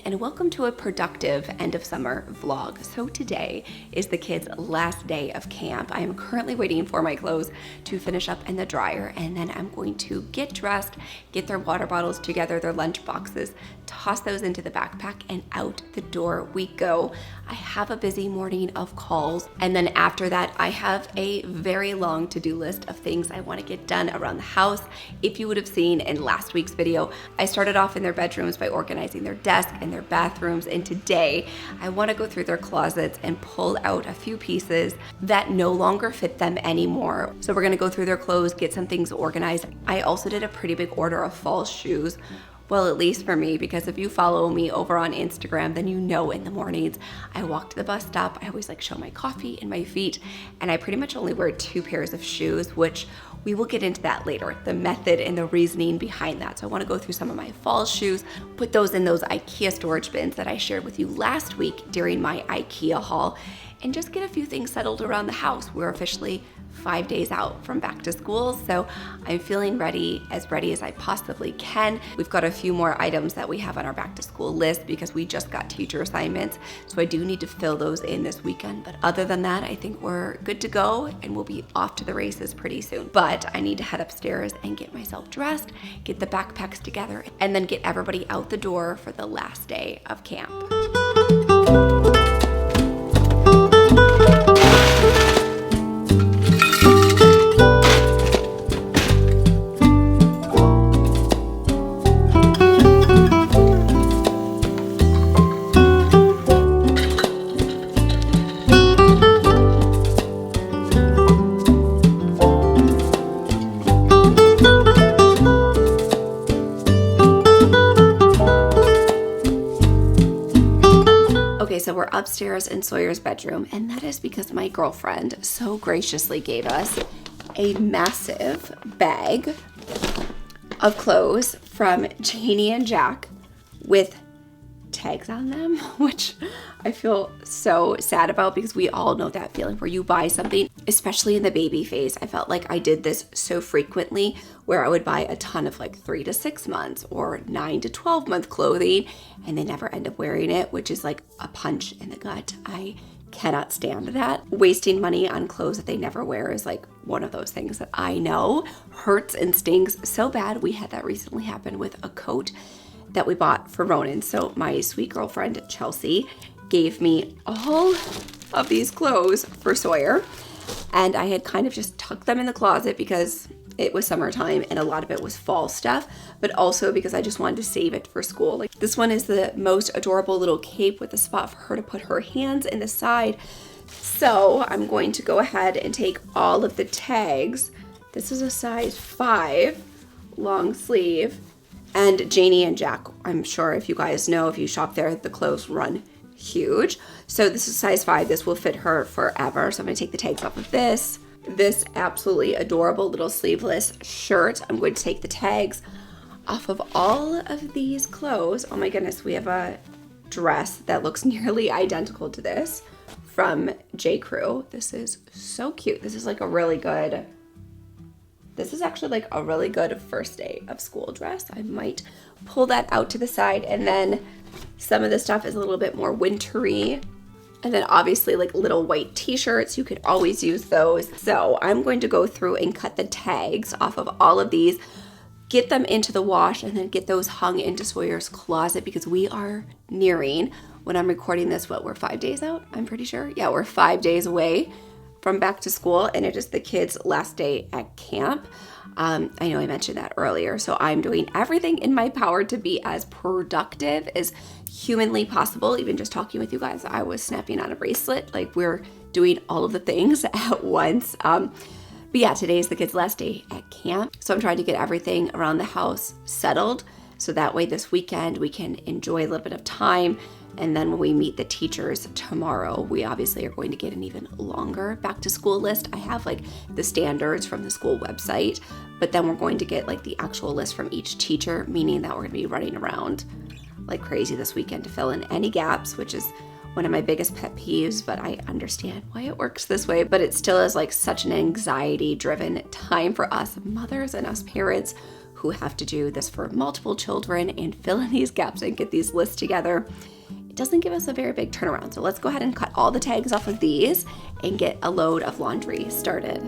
and welcome to a productive end of summer vlog. So today is the kids' last day of camp. I am currently waiting for my clothes to finish up in the dryer, and then I'm going to get dressed, get their water bottles together, their lunch boxes, toss those into the backpack, and out the door we go. I have a busy morning of calls, and then after that I have a very long to-do list of things I want to get done around the house. If you would have seen in last week's video, I started off in their bedrooms by organizing their desk and their bathrooms, and today I want to go through their closets and pull out a few pieces that no longer fit them anymore. So we're going to go through their clothes, get some things organized. I also did a pretty big order of fall shoes. Well, at least for me, because if you follow me over on Instagram, then you know in the mornings I walk to the bus stop. I always show my coffee in my feet, and I pretty much only wear 2 pairs of shoes, which we will get into that later, the method and the reasoning behind that. So I want to go through some of my fall shoes, put those in those IKEA storage bins that I shared with you last week during my IKEA haul, and just get a few things settled around the house. We're officially 5 days out from back to school, so I'm feeling ready as I possibly can. We've got a few more items that we have on our back to school list because we just got teacher assignments, so I do need to fill those in this weekend. But other than that, I think we're good to go and we'll be off to the races pretty soon. But I need to head upstairs and get myself dressed, get the backpacks together, and then get everybody out the door for the last day of camp. So we're upstairs in Sawyer's bedroom, and that is because my girlfriend so graciously gave us a massive bag of clothes from Janie and Jack with tags on them, which I feel so sad about because we all know that feeling where you buy something, especially in the baby phase. I felt like I did this so frequently where I would buy a ton of 3 to 6 months or 9 to 12 month clothing and they never end up wearing it, which is like a punch in the gut. I cannot stand that. Wasting money on clothes that they never wear is one of those things that I know hurts and stings so bad. We had that recently happen with a coat that we bought for Ronan. So my sweet girlfriend Chelsea gave me all of these clothes for Sawyer, and I had kind of just tucked them in the closet because it was summertime and a lot of it was fall stuff, but also because I just wanted to save it for school. This one is the most adorable little cape with a spot for her to put her hands in the side. So I'm going to go ahead and take all of the tags. This is a size 5 long sleeve. And Janie and Jack, I'm sure if you guys know, if you shop there, the clothes run huge. So this is size 5. This will fit her forever. So I'm going to take the tags off of this. This absolutely adorable little sleeveless shirt. I'm going to take the tags off of all of these clothes. Oh my goodness, we have a dress that looks nearly identical to this from J. Crew. This is so cute. This is This is actually a really good first day of school dress. I might pull that out to the side, and then some of the stuff is a little bit more wintry. And then obviously little white t-shirts, you could always use those. So I'm going to go through and cut the tags off of all of these, get them into the wash, and then get those hung into Sawyer's closet because we are nearing, when I'm recording this, we're 5 days out, I'm pretty sure. Yeah, we're 5 days away from back to school, and it is the kids' last day at camp. I know I mentioned that earlier, so I'm doing everything in my power to be as productive as humanly possible. Even just talking with you guys, I was snapping on a bracelet. We're doing all of the things at once. But yeah, today is the kids' last day at camp, so I'm trying to get everything around the house settled so that way this weekend we can enjoy a little bit of time. And then when we meet the teachers tomorrow, we obviously are going to get an even longer back to school list. I have the standards from the school website, but then we're going to get the actual list from each teacher, meaning that we're going to be running around like crazy this weekend to fill in any gaps, which is one of my biggest pet peeves, but I understand why it works this way. But it still is such an anxiety driven time for us mothers and us parents who have to do this for multiple children and fill in these gaps and get these lists together, it doesn't give us a very big turnaround. So let's go ahead and cut all the tags off of these and get a load of laundry started.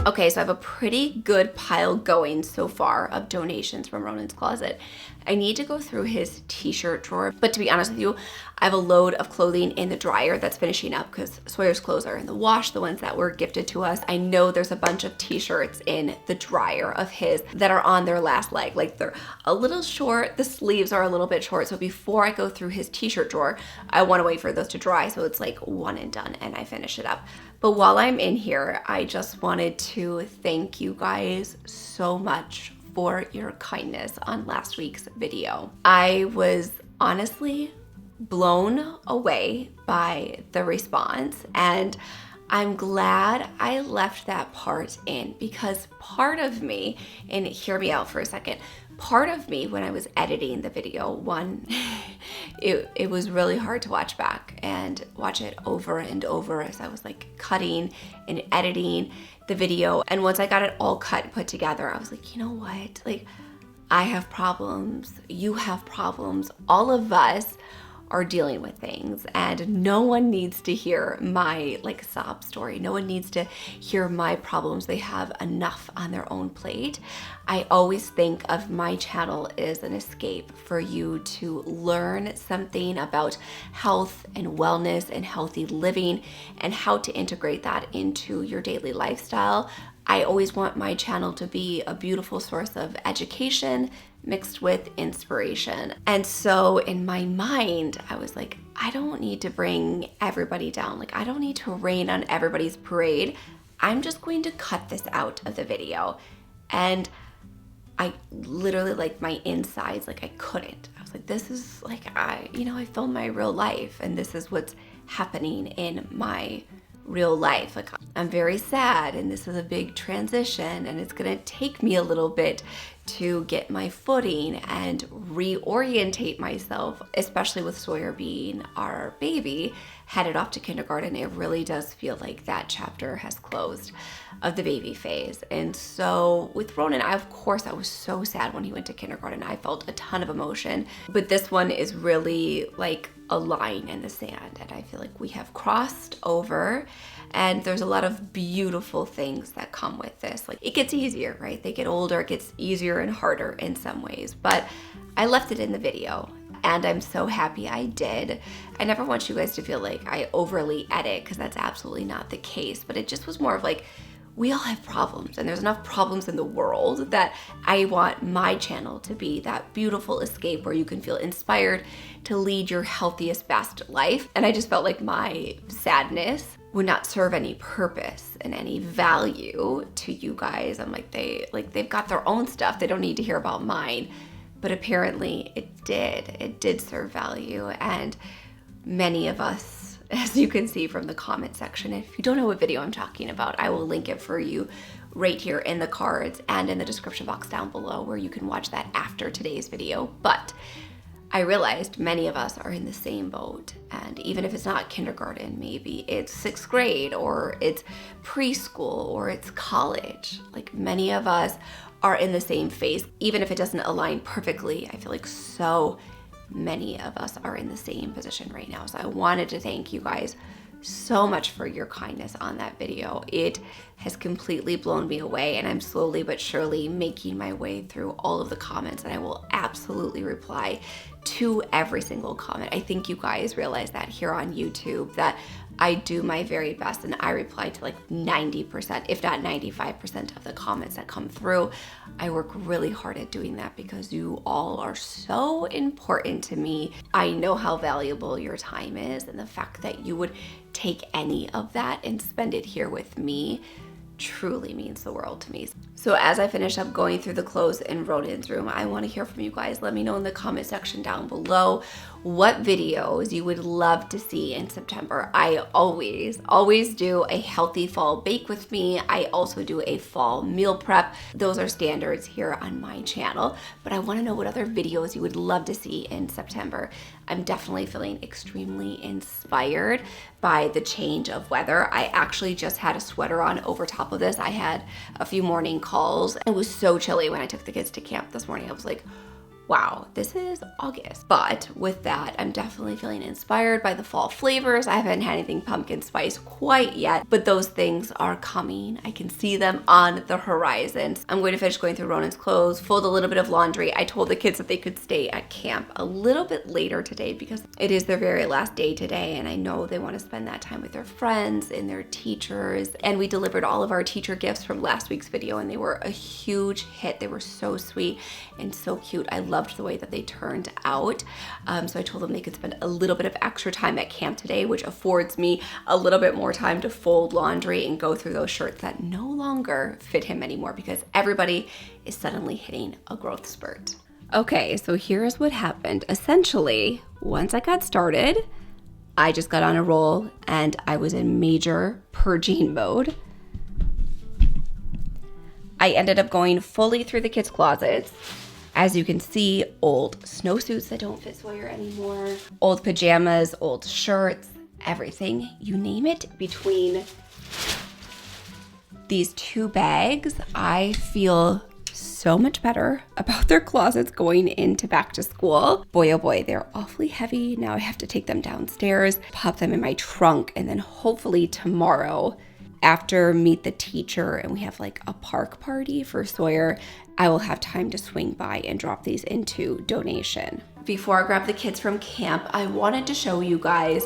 Okay, so I have a pretty good pile going so far of donations from Ronan's closet. I need to go through his t-shirt drawer, but to be honest with you, I have a load of clothing in the dryer that's finishing up because Sawyer's clothes are in the wash, the ones that were gifted to us. I know there's a bunch of t-shirts in the dryer of his that are on their last leg. Like they're a little short, the sleeves are a little bit short. So before I go through his t-shirt drawer, I want to wait for those to dry. So it's like one and done and I finish it up. But while I'm in here, I just wanted to thank you guys so much for your kindness on last week's video. I was honestly blown away by the response, and I'm glad I left that part in, because part of me, and hear me out for a second, part of me when I was editing the video, one, it was really hard to watch back and watch it over and over as I was like cutting and editing the video. And once I got it all cut and put together, I was like, you know what? Like, I have problems, you have problems, all of us are dealing with things, and no one needs to hear my like sob story. No one needs to hear my problems. They have enough on their own plate. I always think of my channel as an escape for you to learn something about health and wellness and healthy living and how to integrate that into your daily lifestyle. I always want my channel to be a beautiful source of education mixed with inspiration. And so in my mind, I was like, I don't need to bring everybody down. Like, I don't need to rain on everybody's parade. I'm just going to cut this out of the video. And I literally, like, my insides, like, I couldn't. I was like, this is like, I filmed my real life, and this is what's happening in my real life. Like, I'm very sad, and this is a big transition, and it's gonna take me a little bit to get my footing and reorientate myself, especially with Sawyer being our baby headed off to kindergarten. It really does feel like that chapter has closed of the baby phase. And so with Ronan, of course I was so sad when he went to kindergarten. I felt a ton of emotion, but this one is really like a line in the sand, and I feel like we have crossed over, And there's a lot of beautiful things that come with this. Like, it gets easier, right? They get older, it gets easier and harder in some ways, but I left it in the video and I'm so happy I did. I never want you guys to feel like I overly edit, because that's absolutely not the case, but it just was more of like, we all have problems, and there's enough problems in the world that I want my channel to be that beautiful escape where you can feel inspired to lead your healthiest, best life. And I just felt like my sadness would not serve any purpose and any value to you guys. I'm like, they've got their own stuff. They don't need to hear about mine. But apparently it did serve value. And many of us, as you can see from the comment section, if you don't know what video I'm talking about, I will link it for you right here in the cards and in the description box down below, where you can watch that after today's video. But I realized many of us are in the same boat. And even if it's not kindergarten, maybe it's 6th grade, or it's preschool, or it's college. Like, many of us are in the same phase. Even if it doesn't align perfectly, I feel like so many of us are in the same position right now. So I wanted to thank you guys so much for your kindness on that video. It has completely blown me away, and I'm slowly but surely making my way through all of the comments, and I will absolutely reply to every single comment. I think you guys realize that here on YouTube, that I do my very best and I reply to like 90%, if not 95% of the comments that come through. I work really hard at doing that because you all are so important to me. I know how valuable your time is, and the fact that you would take any of that and spend it here with me truly means the world to me. So as I finish up going through the clothes in Ronan's room, I want to hear from you guys. Let me know in the comment section down below what videos you would love to see in September. I always do a healthy fall bake with me. I also do a fall meal prep. Those are standards here on my channel, but I want to know what other videos you would love to see in September. I'm definitely feeling extremely inspired by the change of weather. I actually just had a sweater on over top of this. I had a few morning calls. It was so chilly when I took the kids to camp this morning. I was like, wow, this is August. But with that, I'm definitely feeling inspired by the fall flavors. I haven't had anything pumpkin spice quite yet, but those things are coming. I can see them on the horizon. I'm going to finish going through Ronan's clothes, fold a little bit of laundry. I told the kids that they could stay at camp a little bit later today because it is their very last day today, and I know they want to spend that time with their friends and their teachers. And we delivered all of our teacher gifts from last week's video, and they were a huge hit. They were so sweet and so cute. I loved the way that they turned out. So I told them they could spend a little bit of extra time at camp today, which affords me a little bit more time to fold laundry and go through those shirts that no longer fit him anymore, because everybody is suddenly hitting a growth spurt. Okay, so here's what happened. Essentially, once I got started, I just got on a roll and I was in major purging mode. I ended up going fully through the kids' closets. As you can see, old snowsuits that don't fit Sawyer anymore, old pajamas, old shirts, everything, you name it. Between these two bags, I feel so much better about their closets going into back to school. Boy, oh boy, they're awfully heavy. Now I have to take them downstairs, pop them in my trunk, and then hopefully tomorrow, after meet the teacher and we have like a park party for Sawyer, I will have time to swing by and drop these into donation. Before I grab the kids from camp, I wanted to show you guys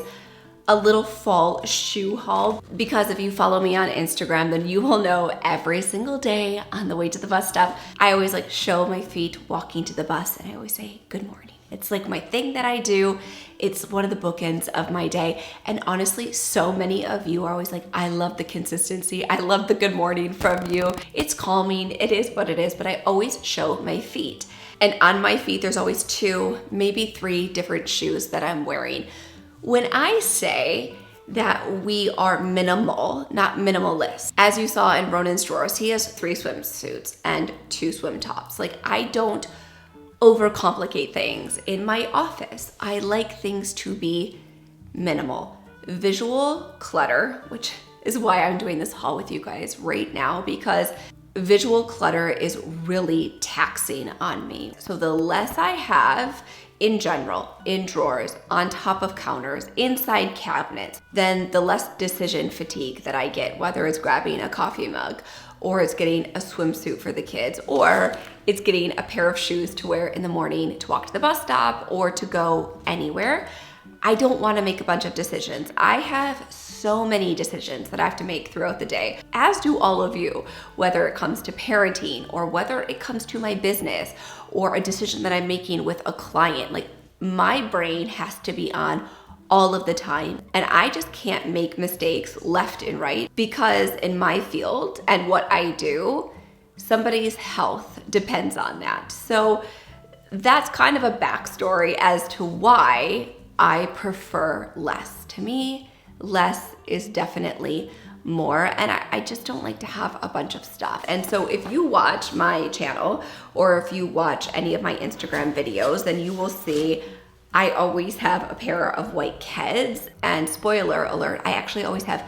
a little fall shoe haul, because if you follow me on Instagram, then you will know every single day on the way to the bus stop, I always like show my feet walking to the bus, and I always say good morning. It's like my thing that I do. It's one of the bookends of my day. And honestly, so many of you are always like, I love the consistency. I love the good morning from you. It's calming. It is what it is. But I always show my feet. And on my feet, there's always 2, maybe 3 different shoes that I'm wearing. When I say that we are minimal, not minimalist, as you saw in Ronan's drawers, he has 3 swimsuits and 2 swim tops. Like, I don't overcomplicate things in my office. I like things to be minimal. Visual clutter, which is why I'm doing this haul with you guys right now, because visual clutter is really taxing on me. So the less I have in general, in drawers, on top of counters, inside cabinets, then the less decision fatigue that I get, whether it's grabbing a coffee mug or it's getting a swimsuit for the kids, or it's getting a pair of shoes to wear in the morning to walk to the bus stop or to go anywhere. I don't want to make a bunch of decisions. I have so many decisions that I have to make throughout the day, as do all of you, whether it comes to parenting or whether it comes to my business or a decision that I'm making with a client. Like, my brain has to be on all of the time, and I just can't make mistakes left and right, because in my field and what I do, somebody's health depends on that. So that's kind of a backstory as to why I prefer less. To me, less is definitely more, and I just don't like to have a bunch of stuff. And so if you watch my channel or if you watch any of my Instagram videos, then you will see I always have a pair of white Keds, and spoiler alert, I actually always have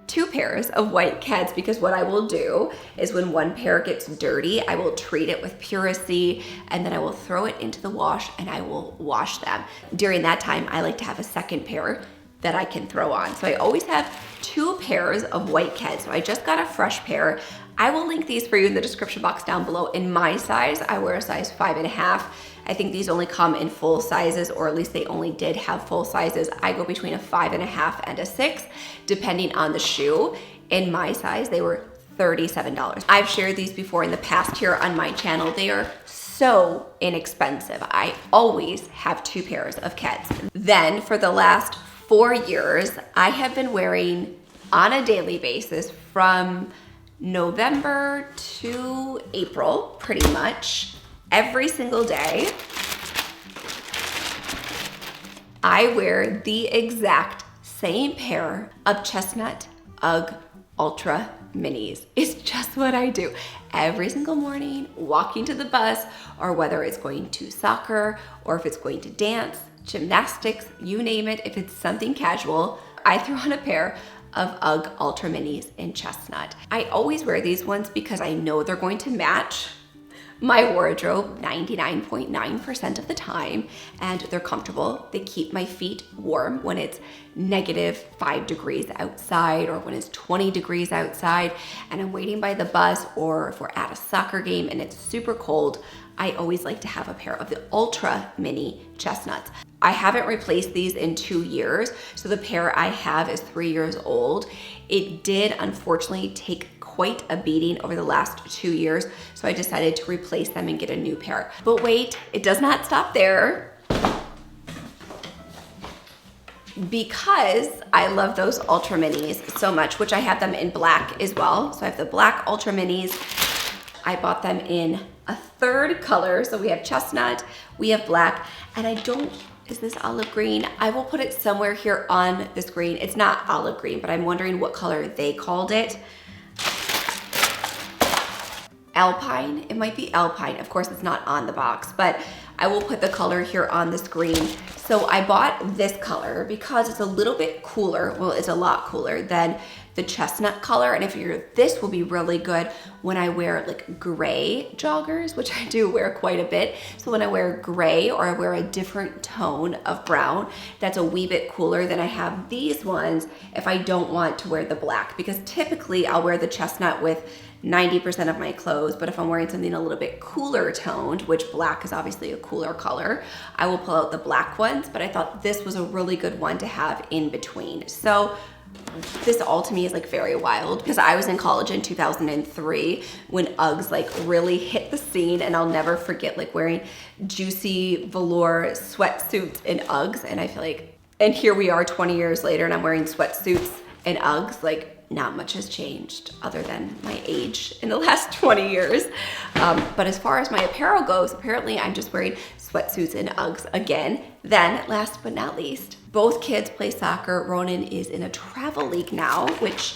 2 pairs of white Keds, because what I will do is when one pair gets dirty, I will treat it with Puracy, and then I will throw it into the wash and I will wash them. During that time, I like to have a second pair that I can throw on. So I always have 2 pairs of white Keds. So I just got a fresh pair. I will link these for you in the description box down below. In my size, I wear a size 5.5. I think these only come in full sizes, or at least they only did have full sizes. I go between a 5.5 and a 6, depending on the shoe. In my size, they were $37. I've shared these before in the past here on my channel. They are so inexpensive. I always have 2 pairs of Keds. Then for the last 4 years, I have been wearing on a daily basis from November to April, pretty much every single day, I wear the exact same pair of chestnut UGG Ultra Minis. It's just what I do every single morning, walking to the bus, or whether it's going to soccer or if it's going to dance, gymnastics, you name it. If it's something casual, I throw on a pair of UGG Ultra Minis in chestnut. I always wear these ones because I know they're going to match my wardrobe 99.9% of the time, and they're comfortable. They keep my feet warm when it's -5 degrees outside or when it's 20 degrees outside and I'm waiting by the bus, or if we're at a soccer game and it's super cold. I always like to have a pair of the Ultra Mini chestnuts. I haven't replaced these in 2 years, so the pair I have is 3 years old. It did unfortunately take quite a beating over the last 2 years, so I decided to replace them and get a new pair. But wait, it does not stop there. Because I love those Ultra Minis so much, which I have them in black as well. So I have the black Ultra Minis. I bought them in a 3rd color. So we have chestnut, we have black, and is this olive green? I will put it somewhere here on the screen. It's not olive green, but I'm wondering what color they called it. Alpine, it might be Alpine. Of course, it's not on the box, but I will put the color here on the screen. So I bought this color because it's a little bit cooler. Well, it's a lot cooler than the chestnut color. And this will be really good when I wear like gray joggers, which I do wear quite a bit. So when I wear gray or I wear a different tone of brown, that's a wee bit cooler than I have these ones if I don't want to wear the black, because typically I'll wear the chestnut with 90% of my clothes, but if I'm wearing something a little bit cooler toned, which black is obviously a cooler color, I will pull out the black ones, but I thought this was a really good one to have in between. So this all to me is like very wild, because I was in college in 2003 when Uggs like really hit the scene, and I'll never forget like wearing juicy velour sweatsuits in Uggs, and I feel like, and here we are 20 years later and I'm wearing sweatsuits and Uggs. Like, not much has changed other than my age in the last 20 years. But as far as my apparel goes, apparently I'm just wearing sweatsuits and Uggs again. Then last but not least, both kids play soccer. Ronan is in a travel league now, which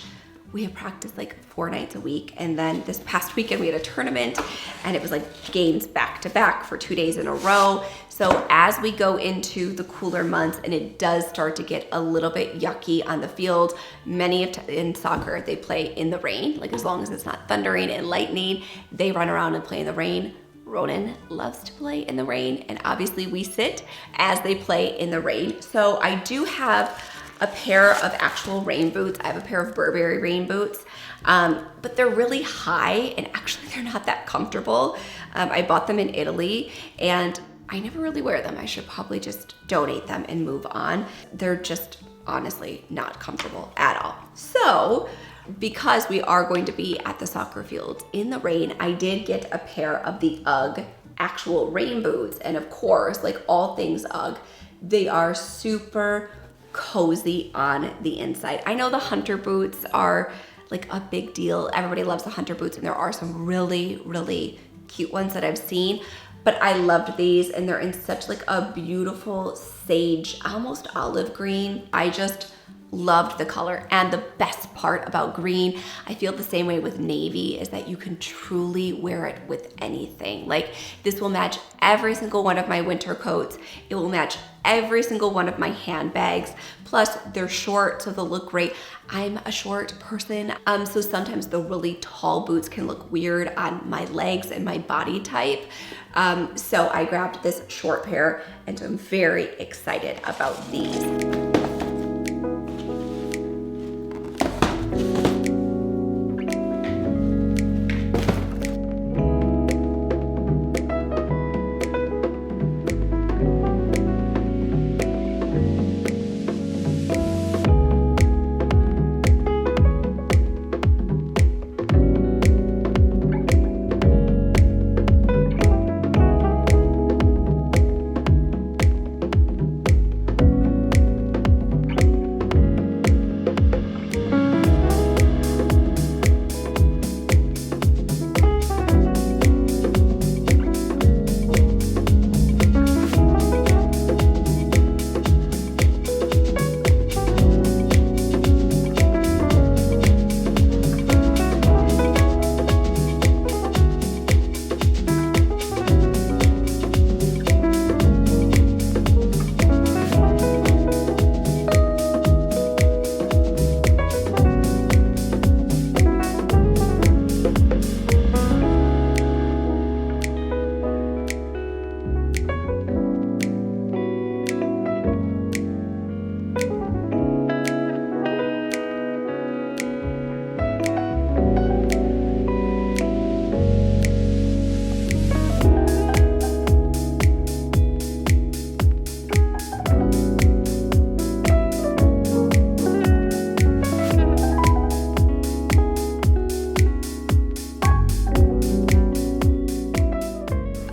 we have practiced like 4 nights a week. And then this past weekend we had a tournament, and it was like games back to back for 2 days in a row. So as we go into the cooler months and it does start to get a little bit yucky on the field, in soccer, they play in the rain. Like, as long as it's not thundering and lightning, they run around and play in the rain. Ronan loves to play in the rain, and obviously we sit as they play in the rain. So I do have a pair of actual rain boots. I have a pair of Burberry rain boots, but they're really high and actually they're not that comfortable. I bought them in Italy and I never really wear them. I should probably just donate them and move on. They're just honestly not comfortable at all. So because we are going to be at the soccer field in the rain, I did get a pair of the UGG actual rain boots. And of course, like all things UGG, they are super cozy on the inside. I know the hunter boots are like a big deal. Everybody loves the hunter boots, and there are some really, really cute ones that I've seen. But I loved these, and they're in such like a beautiful sage, almost olive green. I just loved the color. And the best part about green, I feel the same way with navy, is that you can truly wear it with anything. Like this will match every single one of my winter coats. It will match every single one of my handbags. Plus they're short, so they'll look great. I'm a short person, so sometimes the really tall boots can look weird on my legs and my body type. So I grabbed this short pair, and I'm very excited about these.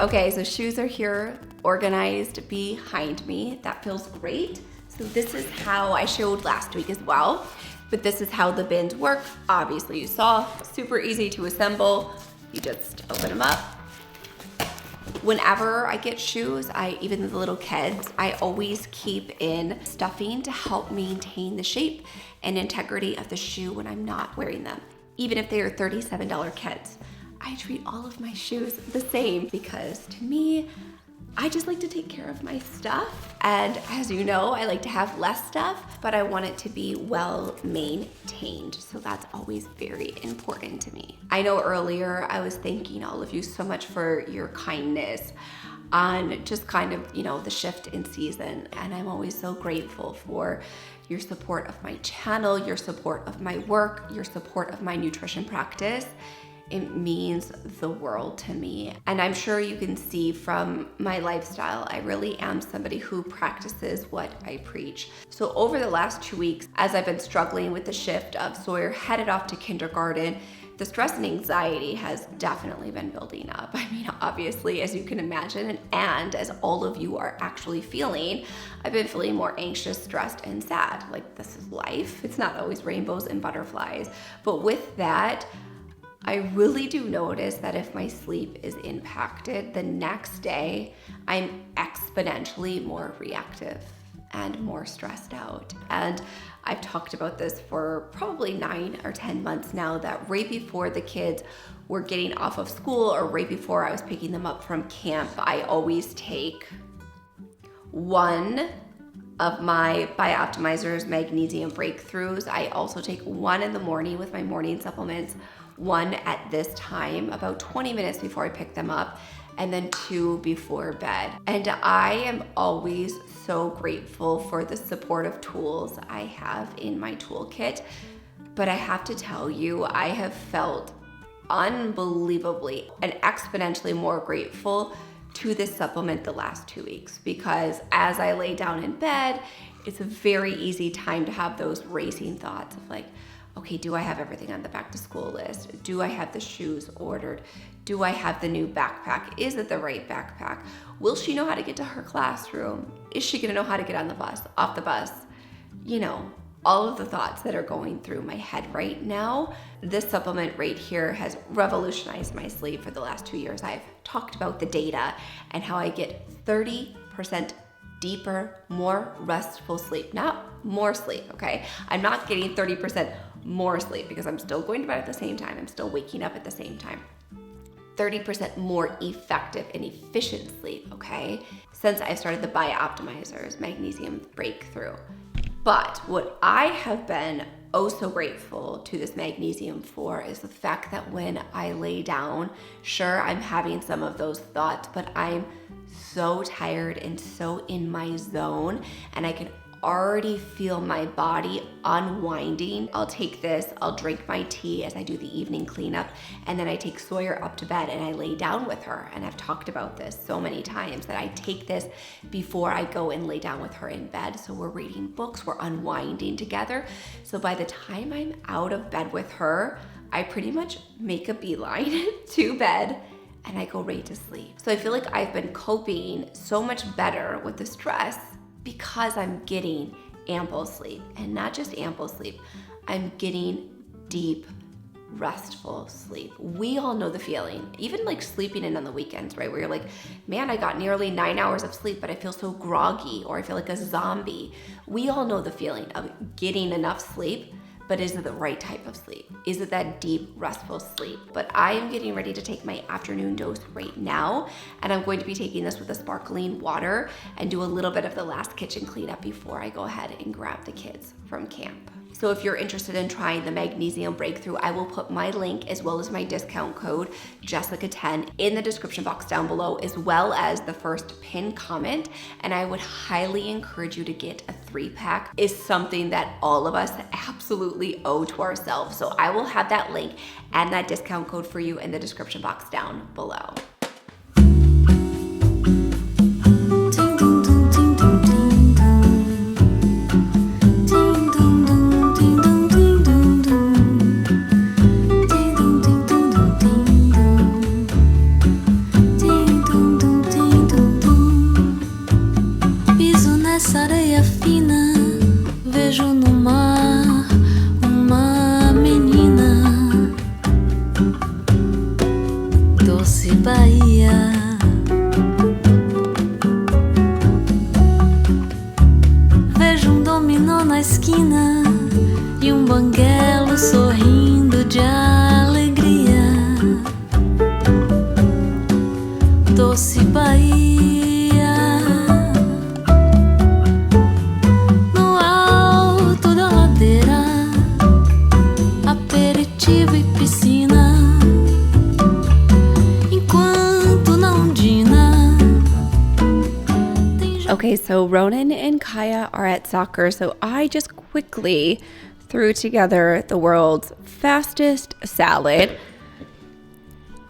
Okay, so shoes are here, organized behind me. That feels great. So this is how I showed last week as well, but this is how the bins work. Obviously you saw, super easy to assemble. You just open them up. Whenever I get shoes, even the little kids, I always keep in stuffing to help maintain the shape and integrity of the shoe when I'm not wearing them. Even if they are $37 kids. I treat all of my shoes the same because to me, I just like to take care of my stuff. And as you know, I like to have less stuff, but I want it to be well maintained. So that's always very important to me. I know earlier I was thanking all of you so much for your kindness on just kind of, the shift in season. And I'm always so grateful for your support of my channel, your support of my work, your support of my nutrition practice. It means the world to me. And I'm sure you can see from my lifestyle, I really am somebody who practices what I preach. So over the last 2 weeks, as I've been struggling with the shift of Sawyer headed off to kindergarten, the stress and anxiety has definitely been building up. I mean, obviously, as you can imagine, and as all of you are actually feeling, I've been feeling more anxious, stressed, and sad. Like, this is life. It's not always rainbows and butterflies. But with that, I really do notice that if my sleep is impacted, the next day I'm exponentially more reactive and more stressed out. And I've talked about this for probably 9 or 10 months now, that right before the kids were getting off of school or right before I was picking them up from camp, I always take one of my Bioptimizer's magnesium breakthroughs. I also take one in the morning with my morning supplements, one at this time, about 20 minutes before I pick them up. and then 2 before bed. And I am always so grateful for the supportive tools I have in my toolkit. But I have to tell you, I have felt unbelievably and exponentially more grateful to this supplement the last 2 weeks, because as I lay down in bed, it's a very easy time to have those racing thoughts of like, okay, do I have everything on the back to school list? Do I have the shoes ordered? Do I have the new backpack? Is it the right backpack? Will she know how to get to her classroom? Is she gonna know how to get on the bus, off the bus? You know, all of the thoughts that are going through my head right now. This supplement right here has revolutionized my sleep for the last 2 years. I've talked about the data and how I get 30% deeper, more restful sleep, not more sleep, okay? I'm not getting 30% more sleep because I'm still going to bed at the same time. I'm still waking up at the same time. 30% more effective and efficient sleep, okay? Since I started the Biooptimizers Magnesium Breakthrough. But what I have been oh so grateful to this magnesium for is the fact that when I lay down, sure, I'm having some of those thoughts, but I'm so tired and so in my zone, and I can already feel my body unwinding. I'll take this, I'll drink my tea as I do the evening cleanup, and then I take Sawyer up to bed and I lay down with her. And I've talked about this so many times that I take this before I go and lay down with her in bed. So we're reading books, we're unwinding together. So by the time I'm out of bed with her, I pretty much make a beeline to bed and I go right to sleep. So I feel like I've been coping so much better with the stress because I'm getting ample sleep. And not just ample sleep, I'm getting deep, restful sleep. We all know the feeling, even like sleeping in on the weekends, right? Where you're like, man, I got nearly 9 hours of sleep, but I feel so groggy, or I feel like a zombie. We all know the feeling of getting enough sleep, but is it the right type of sleep? Is it that deep, restful sleep? But I am getting ready to take my afternoon dose right now, and I'm going to be taking this with a sparkling water and do a little bit of the last kitchen cleanup before I go ahead and grab the kids from camp. So if you're interested in trying the Magnesium Breakthrough, I will put my link as well as my discount code, Jessica10, in the description box down below, as well as the first pinned comment. And I would highly encourage you to get a 3-pack. It's something that all of us absolutely owe to ourselves. So I will have that link and that discount code for you in the description box down below. Okay, so Ronan and Kaya are at soccer, so I just quickly threw together the world's fastest salad.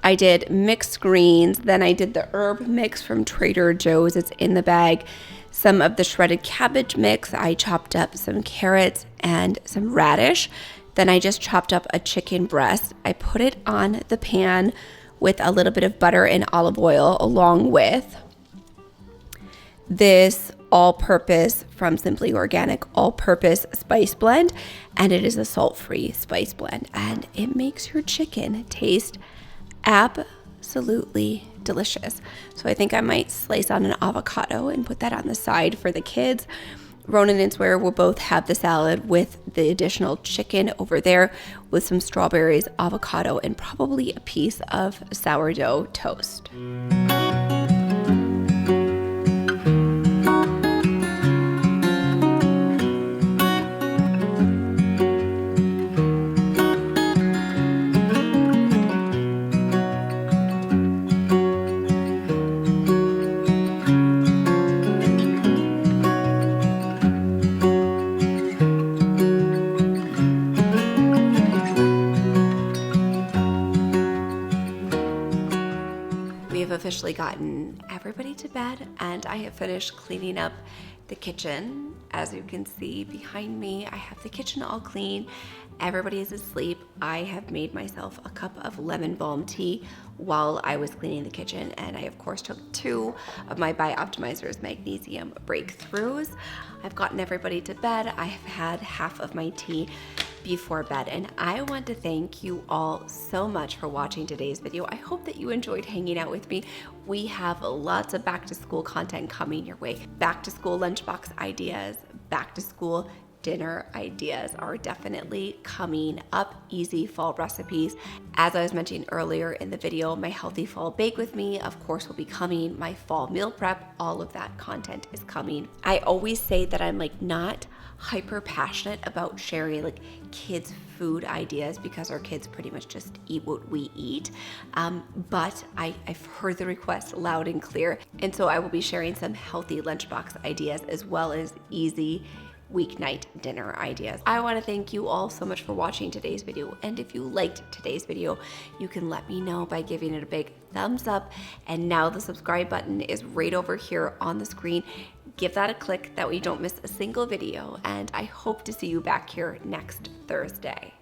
I did mixed greens, then I did the herb mix from Trader Joe's. It's in the bag. Some of the shredded cabbage mix. I chopped up some carrots and some radish. Then I just chopped up a chicken breast. I put it on the pan with a little bit of butter and olive oil, along with this all-purpose from Simply Organic all-purpose spice blend, and it is a salt-free spice blend, and it makes your chicken taste absolutely delicious. So I think I might slice on an avocado and put that on the side for the kids. Ronan and Sawyer will both have the salad with the additional chicken over there with some strawberries, avocado, and probably a piece of sourdough toast. officially gotten everybody to bed, and I have finished cleaning up the kitchen. As you can see behind me, I have the kitchen all clean. Everybody is asleep. I have made myself a cup of lemon balm tea while I was cleaning the kitchen, and I of course took 2 of my Bioptimizer's magnesium breakthroughs. I've gotten everybody to bed. I have had half of my tea before bed, and I want to thank you all so much for watching today's video. I hope that you enjoyed hanging out with me. We have lots of back to school content coming your way. Back to school lunchbox ideas, back to school dinner ideas are definitely coming up. Easy fall recipes. As I was mentioning earlier in the video, my healthy fall bake with me, of course, will be coming. My fall meal prep, all of that content is coming. I always say that I'm like not hyper passionate about sharing like kids food ideas because our kids pretty much just eat what we eat. But I've heard the request loud and clear. And so I will be sharing some healthy lunchbox ideas as well as easy weeknight dinner ideas. I want to thank you all so much for watching today's video, and if you liked today's video, you can let me know by giving it a big thumbs up. And now the subscribe button is right over here on the screen. Give that a click, that way you don't miss a single video, and I hope to see you back here next Thursday.